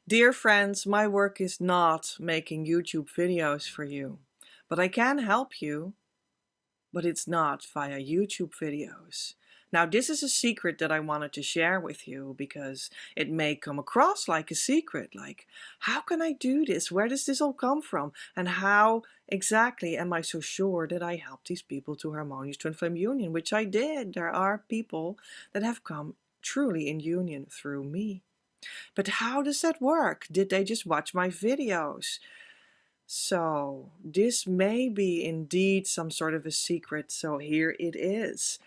Dear friends, my work is not making YouTube videos for you, but I can help you, but it's not via YouTube videos. Now, this is a secret that I wanted to share with you because it may come across like a secret, like, how can I do this? Where does this all come from? And how exactly am I so sure that I help these people to Harmonious Twin Flame Union, which I did. There are people that have come truly in union through me. But how does that work? Did they just watch my videos? So this may be indeed some sort of a secret. So here it is.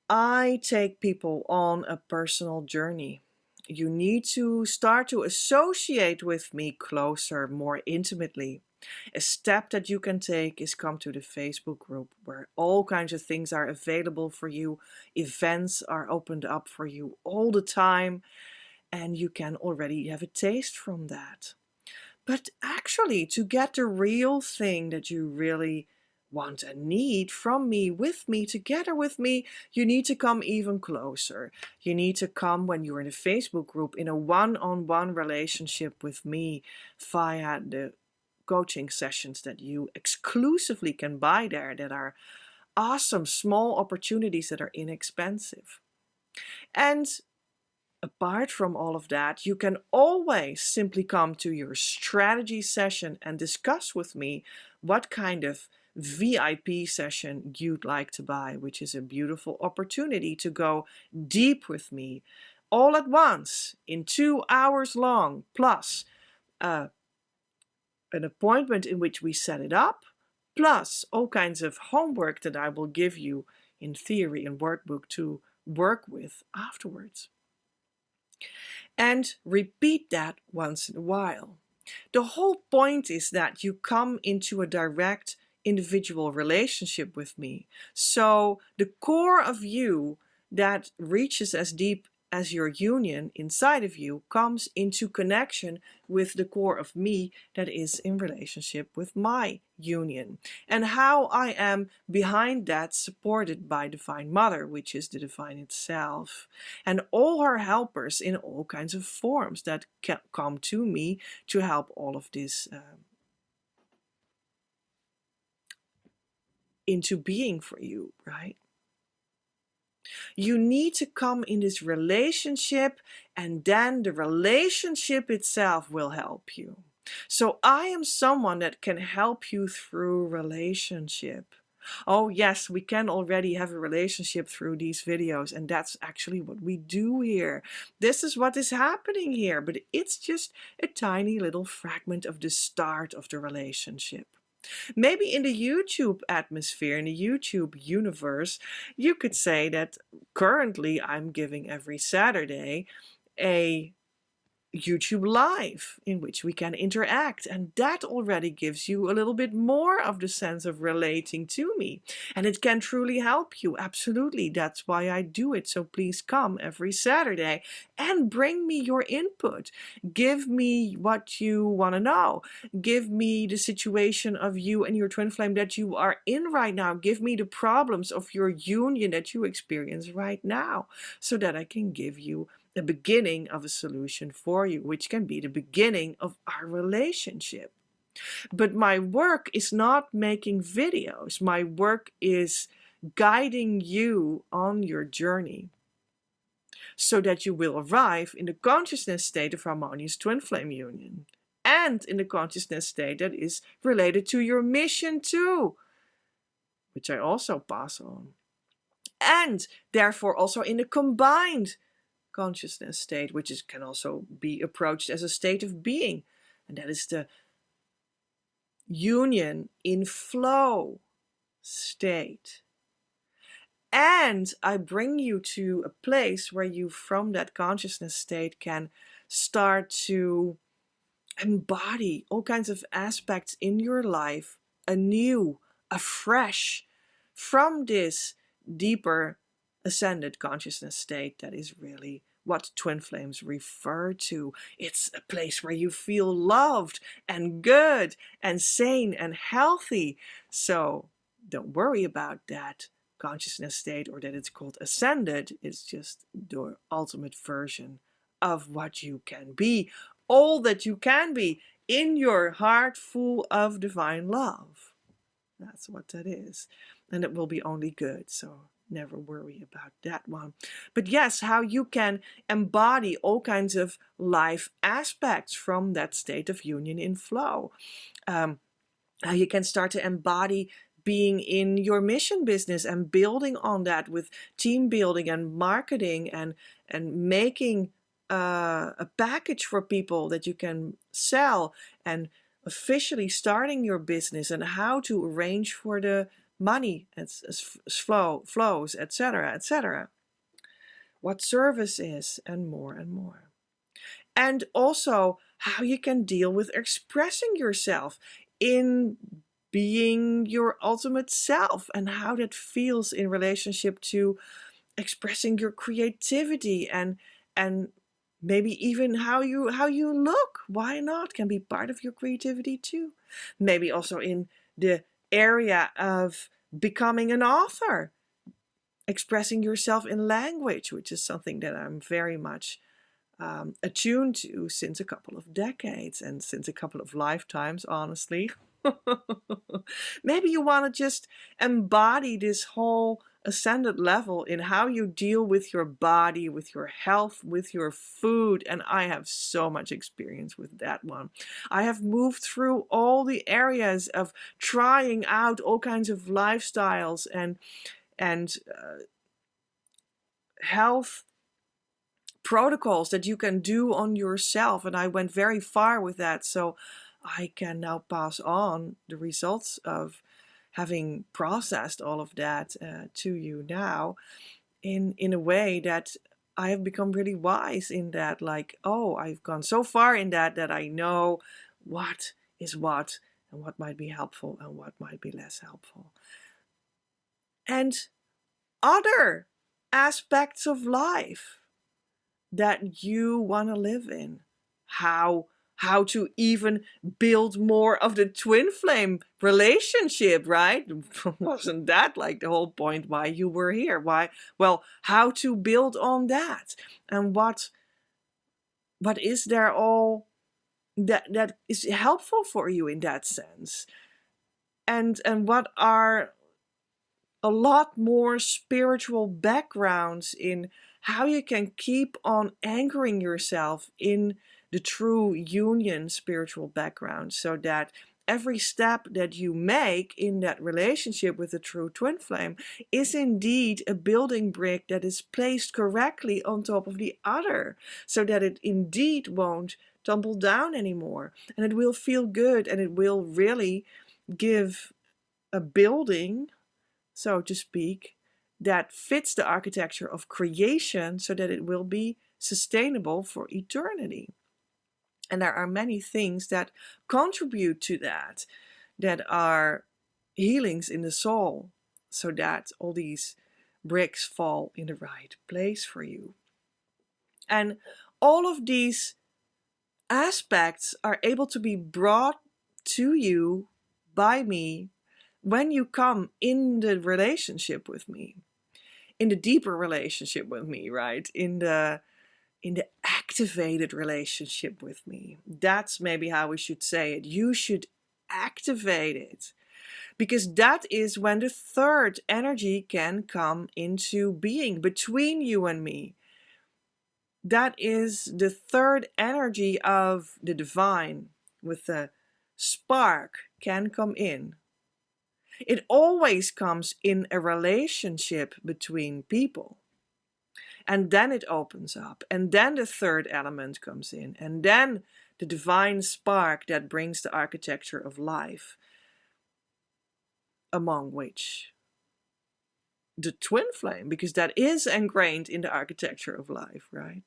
I take people on a personal journey. You need to start to associate with me closer, more intimately. A step that you can take is come to the Facebook group where all kinds of things are available for you. Events are opened up for you all the time. And you can already have a taste from that. But actually, to get the real thing that you really want and need from me, with me, together with me, you need to come even closer. You need to come when you're in a Facebook group in a one-on-one relationship with me via the coaching sessions that you exclusively can buy there, that are awesome small opportunities that are inexpensive. And apart from all of that, you can always simply come to your strategy session and discuss with me what kind of VIP session you'd like to buy, which is a beautiful opportunity to go deep with me all at once in 2 hours long, plus an appointment in which we set it up, plus all kinds of homework that I will give you in theory and workbook to work with afterwards. And repeat that once in a while. The whole point is that you come into a direct individual relationship with me. So the core of you that reaches as deep as your union inside of you comes into connection with the core of me that is in relationship with my union. And how I am behind that, supported by Divine Mother, which is the divine itself, and all her helpers in all kinds of forms that can come to me to help all of this into being for you, right? You need to come in this relationship, and then the relationship itself will help you. So I am someone that can help you through relationship. Oh yes, we can already have a relationship through these videos, and that's actually what we do here. This is what is happening here, but it's just a tiny little fragment of the start of the relationship. Maybe in the YouTube atmosphere, in the YouTube universe, you could say that currently I'm giving every Saturday a YouTube Live in which we can interact, and that already gives you a little bit more of the sense of relating to me, and it can truly help you. Absolutely, that's why I do it. So please come every Saturday and bring me your input. Give me what you want to know. Give me the situation of you and your twin flame that you are in right now. Give me the problems of your union that you experience right now, so that I can give you the beginning of a solution for you, which can be the beginning of our relationship. But my work is not making videos. My work is guiding you on your journey so that you will arrive in the consciousness state of Harmonious Twin Flame Union, and in the consciousness state that is related to your mission too, which I also pass on. And therefore also in the combined consciousness state, which can also be approached as a state of being, and that is the union in flow state. And I bring you to a place where you, from that consciousness state, can start to embody all kinds of aspects in your life anew, afresh, from this deeper ascended consciousness state that is really what twin flames refer to. It's a place where you feel loved and good and sane and healthy. So don't worry about that consciousness state, or that it's called ascended. It's just the ultimate version of what you can be all that you can be in your heart full of divine love. That's what that is. And it will be only good. So never worry about that one. But yes, how you can embody all kinds of life aspects from that state of union in flow. How you can start to embody being in your mission business and building on that with team building and marketing and making a package for people that you can sell, and officially starting your business, and how to arrange for the money as flows, etc., etc. What service is, and more and more. And also how you can deal with expressing yourself in being your ultimate self, and how that feels in relationship to expressing your creativity, and maybe even how you look. Why not? Can be part of your creativity too. Maybe also in the area of becoming an author, expressing yourself in language, which is something that I'm very much attuned to since a couple of decades and since a couple of lifetimes, honestly. Maybe you want to just embody this whole ascended level in how you deal with your body, with your health, with your food. And I have so much experience with that one. I have moved through all the areas of trying out all kinds of lifestyles and health protocols that you can do on yourself, and I went very far with that, so I can now pass on the results of having processed all of that to you now in a way that I have become really wise in that, like, oh, I've gone so far in that I know what is what, and what might be helpful and what might be less helpful. And other aspects of life that you want to live in. How to even build more of the twin flame relationship, right? Wasn't that like the whole point why you were here? Why? Well, how to build on that, and what is there all that is helpful for you in that sense, and what are a lot more spiritual backgrounds in how you can keep on anchoring yourself in the true union spiritual background, so that every step that you make in that relationship with the true twin flame is indeed a building brick that is placed correctly on top of the other, so that it indeed won't tumble down anymore, and it will feel good, and it will really give a building, so to speak, that fits the architecture of creation, so that it will be sustainable for eternity. And there are many things that contribute to that are healings in the soul, so that all these bricks fall in the right place for you. And all of these aspects are able to be brought to you by me when you come in the relationship with me, in the deeper relationship with me, right? In the activated relationship with me. That's maybe how we should say it. You should activate it, because that is when the third energy can come into being between you and me. That is the third energy of the divine, with the spark, can come in. It always comes in a relationship between people. And then it opens up. And then the third element comes in. And then the divine spark that brings the architecture of life, among which the twin flame, because that is ingrained in the architecture of life, right?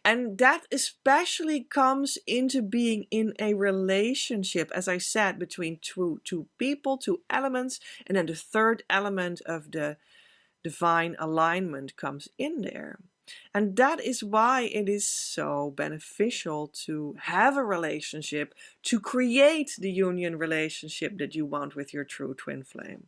And that especially comes into being in a relationship, as I said, between two people, two elements, and then the third element of the divine alignment comes in there. And that is why it is so beneficial to have a relationship, to create the union relationship that you want with your true twin flame.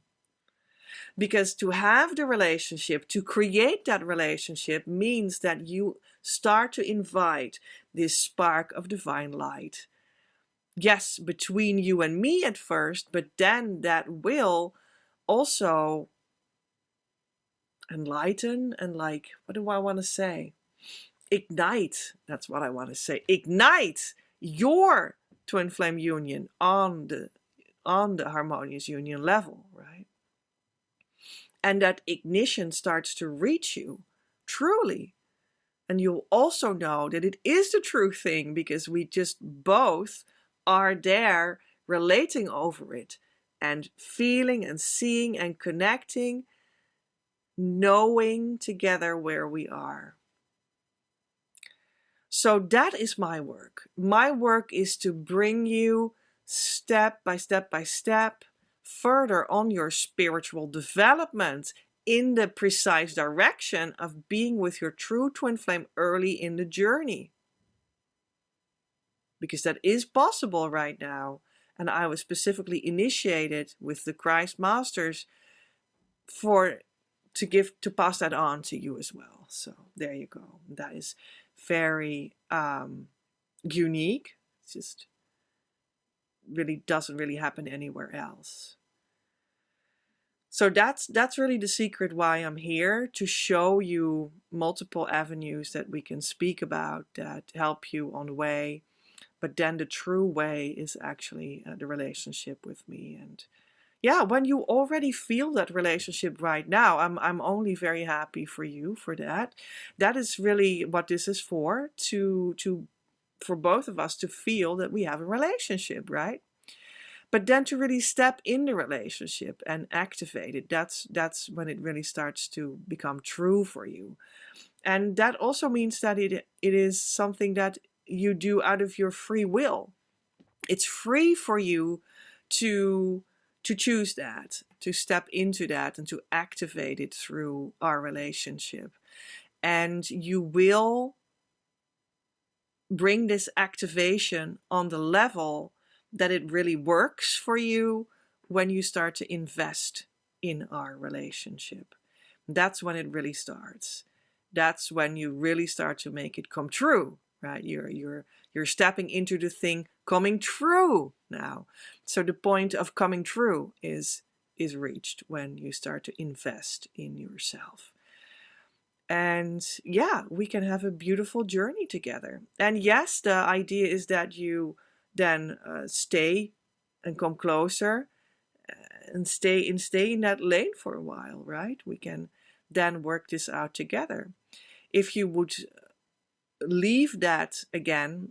Because to have the relationship, to create that relationship, means that you start to invite this spark of divine light. Yes, between you and me at first, but then that will also enlighten and, like, what do I want to say? Ignite. That's what I want to say. Ignite your twin flame union on the harmonious union level, right? And that ignition starts to reach you truly. And you'll also know that it is the true thing, because we just both are there relating over it and feeling and seeing and connecting, knowing together where we are. So that is my work. My work is to bring you step by step by step further on your spiritual development in the precise direction of being with your true twin flame early in the journey. Because that is possible right now. And I was specifically initiated with the Christ Masters to pass that on to you as well. So there you go. That is very unique. It just really doesn't really happen anywhere else. So that's really the secret why I'm here, to show you multiple avenues that we can speak about that help you on the way. But then the true way is actually the relationship with me. And yeah, when you already feel that relationship right now, I'm only very happy for you for that. That is really what this is for both of us to feel that we have a relationship, right? But then to really step in the relationship and activate it, that's when it really starts to become true for you. And that also means that it is something that you do out of your free will. It's free for you to choose that, to step into that, and to activate it through our relationship. And you will bring this activation on the level that it really works for you when you start to invest in our relationship. That's when it really starts. That's when you really start to make it come true, right? You're stepping into the thing coming true now. So the point of coming true is reached when you start to invest in yourself. And yeah, we can have a beautiful journey together. And yes, the idea is that you then stay and come closer and stay in that lane for a while, right? We can then work this out together. If you would leave that again,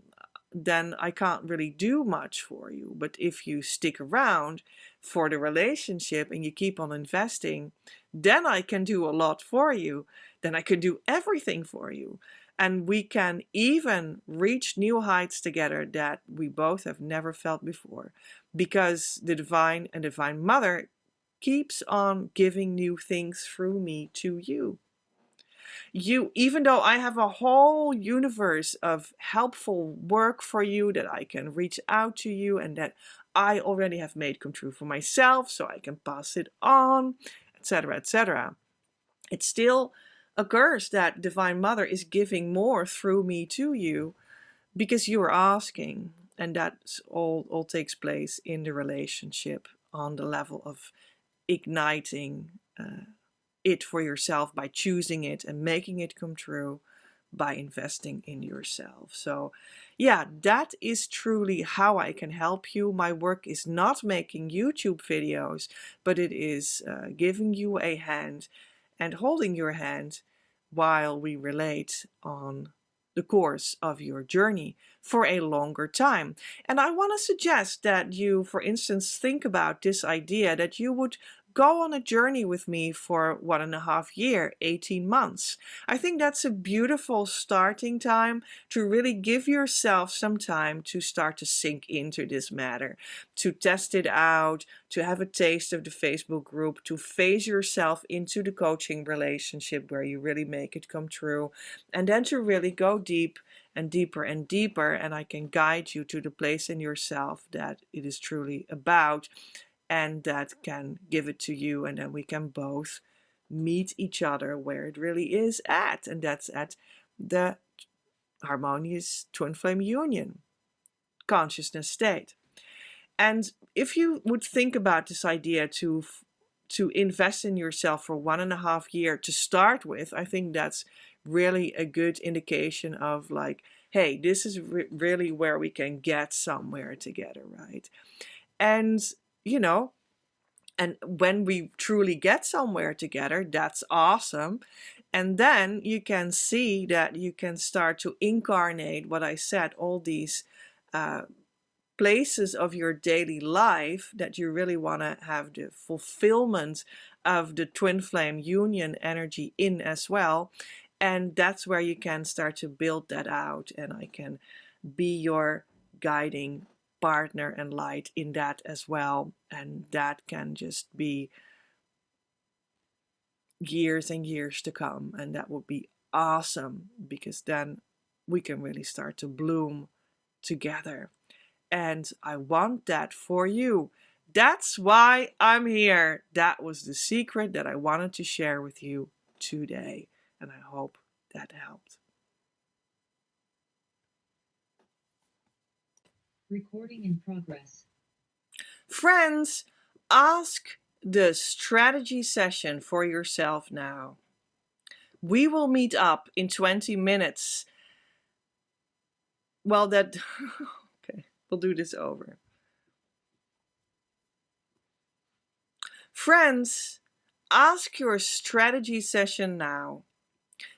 then I can't really do much for you. But if you stick around for the relationship and you keep on investing, then I can do a lot for you. Then I can do everything for you. And we can even reach new heights together that we both have never felt before. Because the Divine and Divine Mother keeps on giving new things through me to you. Even though I have a whole universe of helpful work for you that I can reach out to you and that I already have made come true for myself, so I can pass it on, etc., etc. It still occurs that Divine Mother is giving more through me to you because you are asking, and that all takes place in the relationship on the level of igniting it for yourself by choosing it and making it come true by investing in yourself. So yeah, that is truly how I can help you. My work is not making YouTube videos, but it is giving you a hand and holding your hand while we relate on the course of your journey for a longer time. And I want to suggest that you, for instance, think about this idea that you would go on a journey with me for 1.5 years, 18 months. I think that's a beautiful starting time to really give yourself some time to start to sink into this matter, to test it out, to have a taste of the Facebook group, to phase yourself into the coaching relationship where you really make it come true, and then to really go deep and deeper and deeper, and I can guide you to the place in yourself that it is truly about, and that can give it to you, and then we can both meet each other where it really is at, and that's at the Harmonious Twin Flame Union consciousness state. And if you would think about this idea to invest in yourself for 1.5 years to start with, I think that's really a good indication of like, hey, this is really where we can get somewhere together, right? And, you know, and when we truly get somewhere together, that's awesome. And then you can see that you can start to incarnate what I said, all these places of your daily life that you really want to have the fulfillment of the twin flame union energy in as well. And that's where you can start to build that out, and I can be your guiding partner and light in that as well. And that can just be years and years to come, and that would be awesome, because then we can really start to bloom together. And I want that for you. That's why I'm here. That was the secret that I wanted to share with you today. And I hope that helped. Recording in progress. Friends, ask the strategy session for yourself now. We will meet up in 20 minutes. Well, that... okay, we'll do this over. Friends, ask your strategy session now.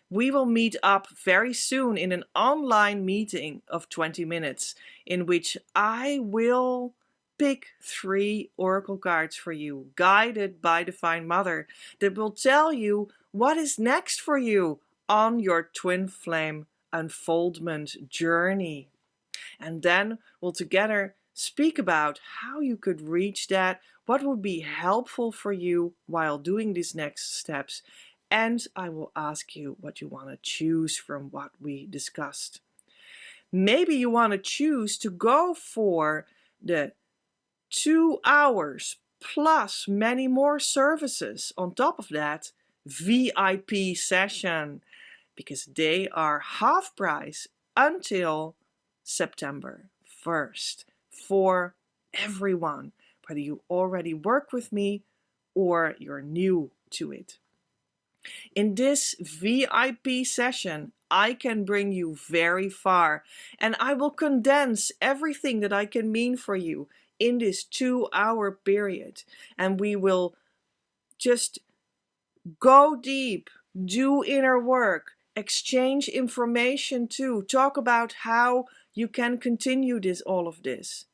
We will meet up very soon in an online meeting of 20 minutes in which I will pick 3 oracle cards for you, guided by Divine Mother, that will tell you what is next for you on your twin flame unfoldment journey. And then we'll together speak about how you could reach that, what would be helpful for you while doing these next steps. And I will ask you what you want to choose from what we discussed. Maybe you want to choose to go for the 2 hours plus many more services on top of that VIP session, because they are half price until September 1st for everyone, whether you already work with me or you're new to it. In this VIP session, I can bring you very far, and I will condense everything that I can mean for you in this 2-hour period. And we will just go deep, do inner work, exchange information too, talk about how you can continue all of this.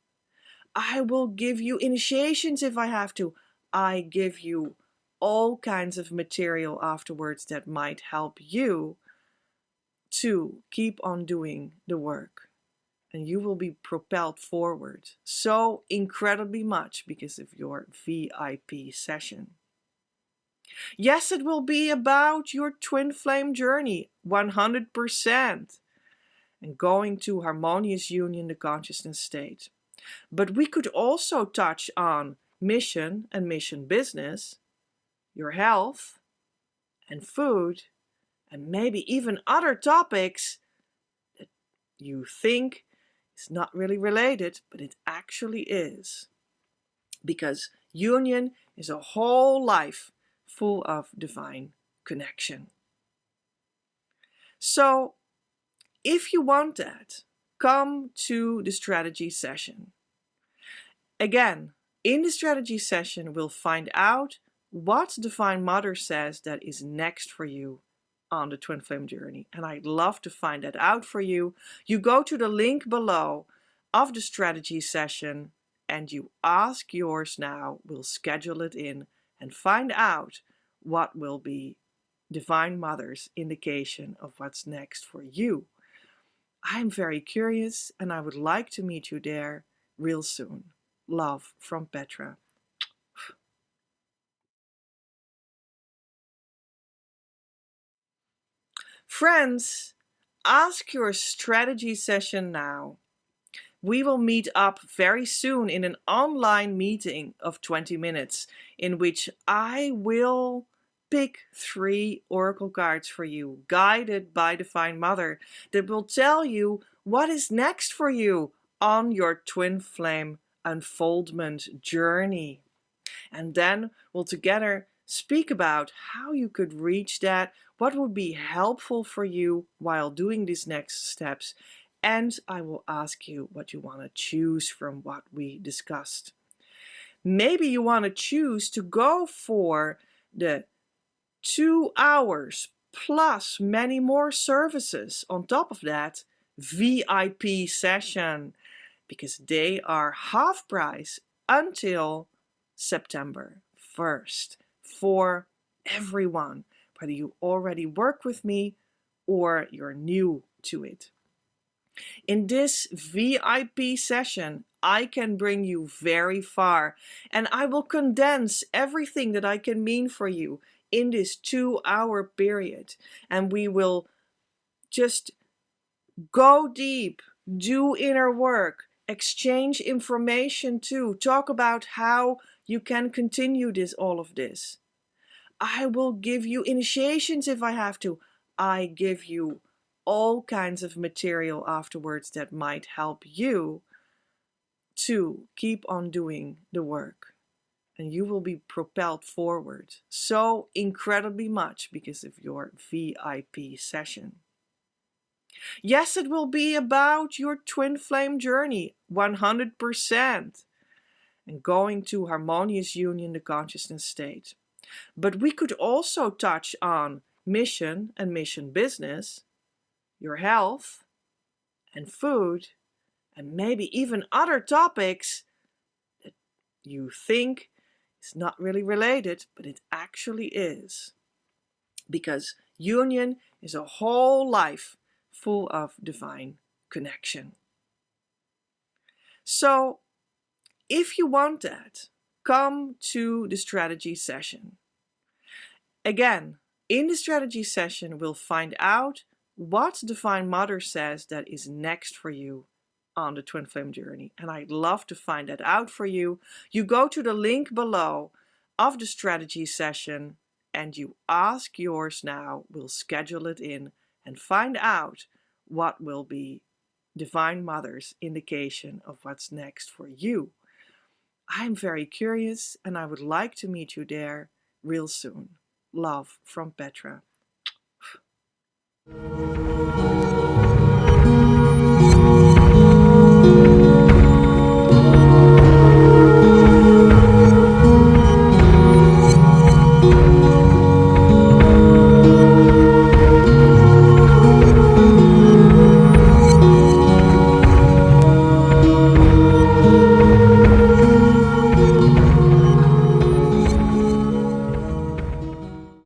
I will give you initiations if I have to. I give you all kinds of material afterwards that might help you to keep on doing the work. And you will be propelled forward so incredibly much because of your VIP session. Yes, it will be about your twin flame journey, 100%, and going to harmonious union, the consciousness state. But we could also touch on mission and mission business, your health and food, and maybe even other topics that you think is not really related, but it actually is. Because union is a whole life full of divine connection. So, if you want that, come to the strategy session. Again, in the strategy session, we'll find out what Divine Mother says that is next for you on the twin flame journey. And I'd love to find that out for you. You go to the link below of the strategy session and you ask yours now. We'll schedule it in and find out what will be Divine Mother's indication of what's next for you. I'm very curious and I would like to meet you there real soon. Love from Petra. Friends, ask your strategy session now. We will meet up very soon in an online meeting of 20 minutes in which I will pick 3 oracle cards for you, guided by Divine Mother, that will tell you what is next for you on your twin flame unfoldment journey. And then we'll together speak about how you could reach that, what would be helpful for you while doing these next steps, and I will ask you what you want to choose from what we discussed. Maybe you want to choose to go for the 2 hours plus many more services on top of that VIP session, because they are half price until September 1st for everyone, whether you already work with me or you're new to it. In this VIP session, I can bring you very far, and I will condense everything that I can mean for you in this 2-hour period. And we will just go deep, do inner work, exchange information too, talk about how you can continue all of this. I will give you initiations if I have to. I give you all kinds of material afterwards that might help you to keep on doing the work. And you will be propelled forward so incredibly much because of your VIP session. Yes, it will be about your twin flame journey, 100%, and going to harmonious union, the consciousness state. But we could also touch on mission and mission business, your health and food, and maybe even other topics that you think is not really related, but it actually is. Because union is a whole life full of divine connection. So, if you want that, come to the strategy session. Again, in the strategy session, we'll find out what Divine Mother says that is next for you on the twin flame journey. And I'd love to find that out for you. You go to the link below of the strategy session and you ask yours now. We'll schedule it in and find out what will be Divine Mother's indication of what's next for you. I'm very curious and I would like to meet you there real soon. Love from Petra.